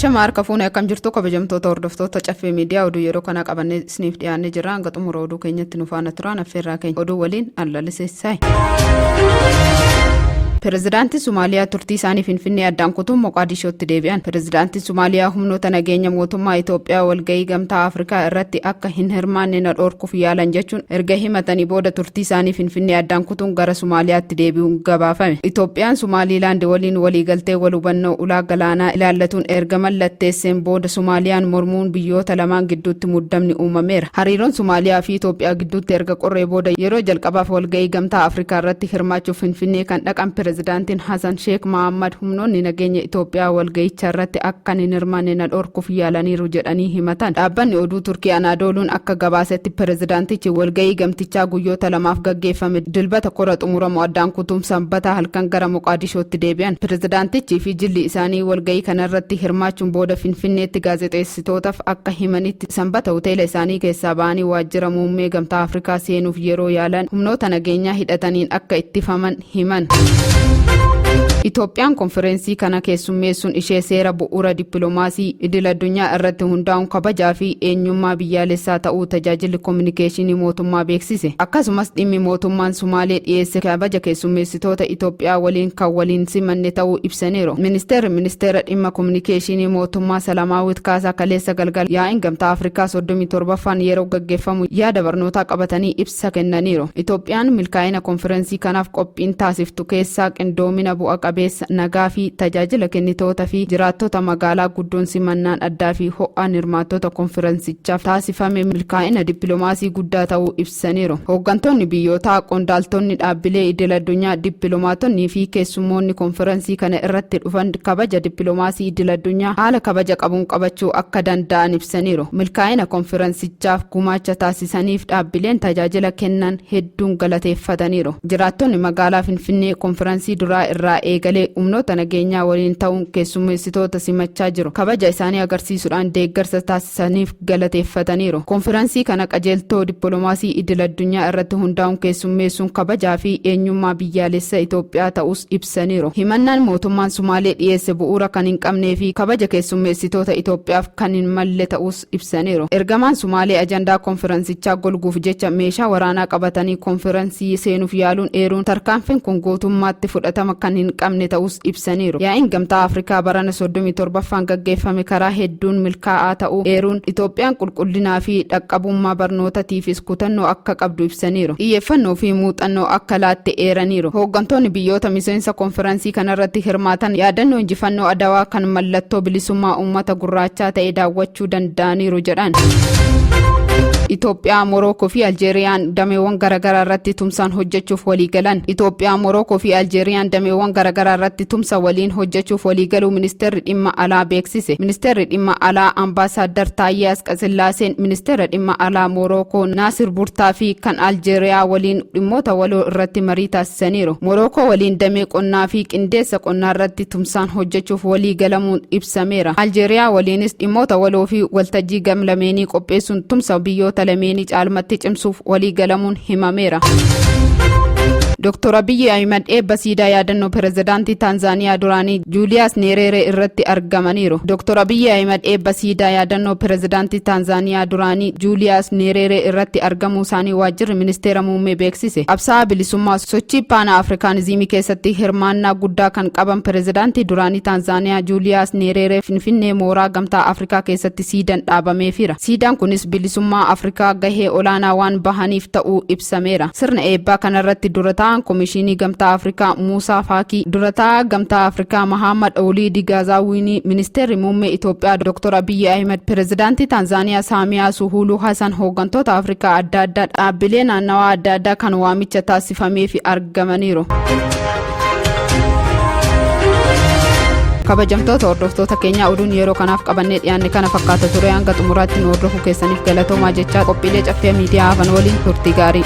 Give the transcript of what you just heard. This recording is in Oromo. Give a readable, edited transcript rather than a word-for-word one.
Ashama harka fuunee akkam jirtu kabajamtoota hordoftoota caffee miidiyaa oduu yeroo kana qabannee isiniif dhiyaannee jirra. Hanga xumura oduu keenyatti nu faana turaa affeerraa keenya oduu waliin allaliseessaayi. Pirezidaantii Somaaliyaa turtii isaanii Finfinnee addaan kutuun Moqaadishootti deebi'an. Pirezidaantii Somaaliyaa humnoota nageenya mootummaa Itoophiyaa walgahii gamtaa Afrikaa irratti akka hin hirmaanne na dhorkuuf yaalan jechuun erga himatanii booda turtii isaanii Finfinnee addaan kutuun gara Somaaliyaatti deebi'uun gabaafame. Itoophiyaan Somaaliilaand waliin waliigaltee wal hubannoo ulaa galaanaa ilaallatuun erga mallatteesseen booda Somaaliyaan mormuun biyyoota lamaan gidduutti muddamni uumameera. Hariiroon Somaaliyaa fi Itoophiyaa gidduutti erga qorree booda yeroo jalqabaaf walgahii gamtaa Afrikaa irratti hirmaachuuf Finfinnee kan dhaqan Pirezidaantiin Hassan Sheikh Mohammad humnoonni nageenya Itoophiyaa walgahicha irratti akka hin hirmaanne na dhorkuuf yaalaniiru jedhanii himatan. Dhaabbanni oduu Turkii Anaadooluun akka gabaasetti pirezidaantichi walgahii gamtichaa guyyoota lamaaf gaggeeffame dilbata kora xumuramu addaan kutuun sanbata halkan gara Moqaadishootti deebi'an. Pirezidaantichi fi jilli isaanii walgahii kanarratti hirmaachuun booda Finfinneetti gaazexeessitootaaf akka himanitti sanbata hoteela isaanii keessaa ba'anii waajjira muummee gamtaa Afrikaa seenuuf yeroo yaalan humnoota nageenyaa hidhataniin akka ittifaman himan. Itoophiyaan konferensii kana keessummeessuun ishee seera bu'uura dippiloomaasii idil addunyaa irratti hundaa'uun kabajaa fi eenyummaa biyyaalessaa ta'uu tajaajilli kominikeeshinii mootummaa beeksise. Akkasumas dhimmi mootummaan Sumaalee dhiyeesse kabaja keessummeessitoota Itoophiyaa waliin kan waliin simanne ta'uu ibsaniiru. Ministeera dhimma kominikeeshinii mootummaa Salamaawit Kaasaa kaleessa galgal yaa'in gamtaa Afrikaa 37ffaan yeroo gaggeeffamu yaada barnootaa qabatanii ibsa kennaniiru. Itoophiyaan milkaa'ina konferensii kanaaf qophiin taasiftu keessaa qindoomina bu'a qabeessa nagaa fi tajaajila kennitoota fi jiraattota magaalaa guddoon simannaan addaa fi ho'aan hirmaattota konferensichaaf taasifame milkaa'ina dippiloomaasii guddaa ta'uu ibsaniiru. Hooggantoonni biyyootaa, qondaaltonni dhaabbilee idil addunyaa, dippiloomaatonni fi keessummoonni konferensii kana irratti dhufan kabaja dippiloomaasii idil addunyaa haala kabaja qabuun qabachuu akka danda'an ibsaniiru. Milkaa'ina konferensichaaf gumaacha taasisaniif dhaabbileen tajaajila kennan hedduun galateeffataniiru. Jiraattonni magaalaa Finfinnee konferensii duraa irraa eegalee humnoota nageenyaa waliin ta'uun keessummeessitoota simachaa jiru. Kabaja isaanii agarsiisuudhaan deeggarsa taasisaniif galateeffataniiru. Konferensii kana qajeeltoo dippiloomaasii idil addunyaa irratti hundaa'uun keessummeessuun kabajaa fi eenyummaa biyyaalessa Itoophiyaa ta'us ibsaniiru. Himannaan mootummaan Sumaalee dhiyeesse bu'uura kan hin qabnee fi kabaja keessummeessitoota Itoophiyaaf kan hin malle ta'us ibsaniiru. Ergamaan Sumaalee ajandaa konferensichaa golguuf jecha meeshaa waraanaa qabatanii konferensii seenuuf yaaluun eeruun tarkaanfiin kun guutummaatti fudhatama kan hin qabne ta'us ibsaniiru. Yaa'in gamtaa Afrikaa barana 37ffaan gaggeeffame karaa hedduun milkaa'aa ta'uu eeruun Itoophiyaan qulqullinaa fi dhaqqabummaa barnootaatiifis kutannoo akka qabdu ibsaniiru. Xiyyeeffannoo fi muuxannoo akka laatte eeraniiru. Hooggantoonni biyyoota miseensa konferensii kanarratti hirmaatan yaadannoo injifannoo Adawaa kan mallattoo bilisummaa uummata gurraachaa ta'e daawwachuu danda'aniiru jedhan. Itoophiyaa, Morookoo fi Aljeeriyaan dameewwan garaagaraa irratti tumsaan hojjechuuf walii galan. Itoophiyaa, Morookoo fi Aljeeriyaan dameewwan garaagaraa irratti tumsa waliin hojjechuuf walii galuu ministeerri dhimma alaa beeksise. Ministeerri dhimma alaa Ambaasaadar Taayyee Asqasillaaseen ministeera dhimma alaa Morookoo Naasir Burtaa fi kan Aljeeriyaa waliin dhimmoota waloo irratti marii taasisaniiru. Morookoo waliin damee qonnaa fi qindeessa qonnaa irratti tumsaan hojjechuuf walii galamuun ibsameera. Aljeeriyaa waliinis dhimmoota waloo fi waltajjii gamlameenii qopheessuun tumsa biyyoota lameenii caalmatti cimsuuf walii galamuun himameera. Dr. Abiy Ahmed eebba siidaa yaadannoo pirezidaantii Taanzaaniyaa duraanii Juuliyaas Neerere irratti argamaniiru. Dr. Abiy Ahmed eebba siidaa yaadannoo pirezidaantii Taanzaaniyaa duraanii Juuliyaas Neerere irratti argamuu isaanii waajjirri ministeera muummee beeksise. Qabsaa'aa bilisummaa sochii paana afrikaanizimii keessatti hirmaannaa guddaa kan qaban pirezidaantii duraanii Taanzaaniyaa Juuliyaas Neerere Finfinnee mooraa gamtaa Afrikaa keessatti siidaan dhaabameefira. Siidaan kunis bilisummaa Afrikaa gahee olaanaa waan bahaniif ta'uu ibsameera. Sirna eebbaa kanarratti durataa Komishinii gamtaa Afrikaa Muusaa Faakii, durataa gamtaa Afrikaa Mohammad Oulii Digazaawinii, ministeerri muummee Itoophiyaa Dr. Abiy Ahmed, pirezidaantii Taanzaaniyaa Saamiyaa Suluhu Hassan, hooggantoota Afrikaa adda addaa, dhaabbilee naannawaa adda addaa kan waamicha taasifameef argamaniiru. Kabajamtoota hordoftoota keenya oduun yeroo kanaaf qabannee dhiyaanne kana fakkaata ture. Hanga xumuraatti nu hordofuu keessaniif galatoomaa jechaa qophiilee caffee miidiyaa hafan waliin turtii gaarii.